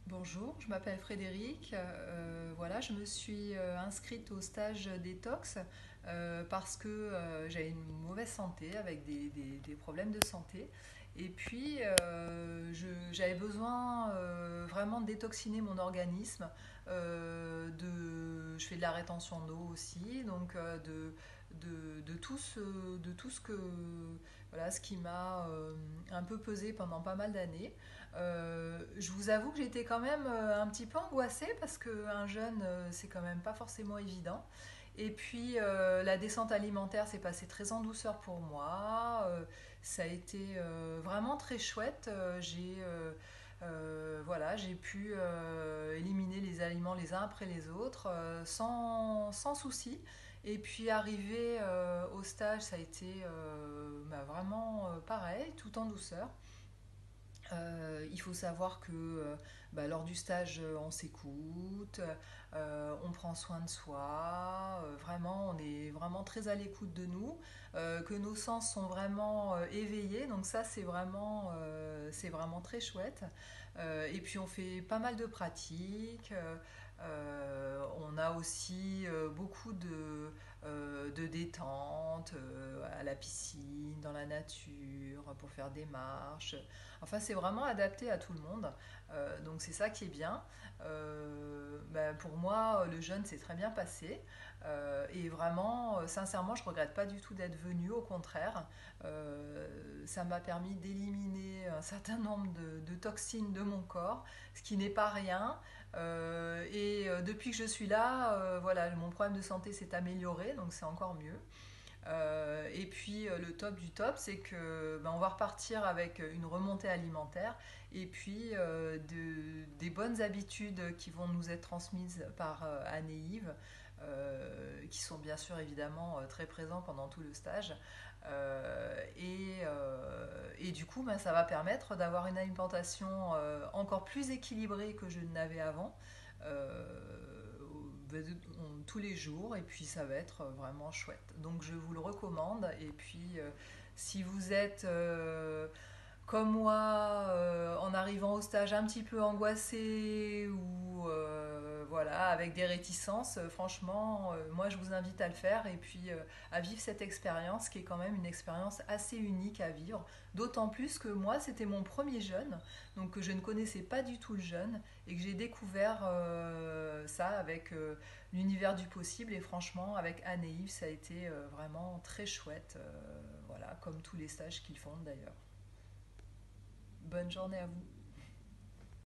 Bonjour, je m'appelle Frédéric. Voilà, je me suis inscrite au stage détox parce que j'avais une mauvaise santé avec des problèmes de santé. Et puis, j'avais besoin vraiment de détoxiner mon organisme. Je fais de la rétention d'eau aussi, donc de tout ce que, voilà, ce qui m'a un peu pesé pendant pas mal d'années. Je vous avoue que j'étais quand même un petit peu angoissée parce qu'un jeûne, c'est quand même pas forcément évident. Et puis la descente alimentaire s'est passée très en douceur pour moi. Ça a été vraiment très chouette. Voilà, j'ai pu éliminer les aliments les uns après les autres sans souci. Et puis arrivé au stage, ça a été vraiment pareil, tout en douceur. Il faut savoir que lors du stage, on s'écoute, on prend soin de soi, vraiment, on est vraiment très à l'écoute de nous, que nos sens sont vraiment éveillés, donc ça c'est vraiment très chouette. Et puis on fait pas mal de pratiques, on a aussi beaucoup de détente à la piscine, dans la nature, pour faire des marches. Enfin, c'est vraiment adapté à tout le monde. Donc c'est ça qui est bien. Pour moi, le jeûne s'est très bien passé. Et vraiment, sincèrement, je regrette pas du tout d'être venue. Au contraire, ça m'a permis d'éliminer un certain nombre de toxines de mon corps, ce qui n'est pas rien. Depuis que je suis là, voilà, mon problème de santé s'est amélioré, donc c'est encore mieux. Et puis le top du top, c'est que on va repartir avec une remontée alimentaire et puis des bonnes habitudes qui vont nous être transmises par Anne et Yves, qui sont bien sûr évidemment très présents pendant tout le stage. Et du coup, ça va permettre d'avoir une alimentation encore plus équilibrée que je n'avais avant. Tous les jours, et puis ça va être vraiment chouette. Donc je vous le recommande. Et puis si vous êtes comme moi, en arrivant au stage un petit peu angoissé ou voilà, avec des réticences, franchement, moi je vous invite à le faire et puis à vivre cette expérience qui est quand même une expérience assez unique à vivre. D'autant plus que moi c'était mon premier jeûne, donc que je ne connaissais pas du tout le jeûne et que j'ai découvert ça avec l'univers du possible. Et franchement, avec Anne et Yves, ça a été vraiment très chouette, voilà, comme tous les stages qu'ils font d'ailleurs. Bonne journée à vous.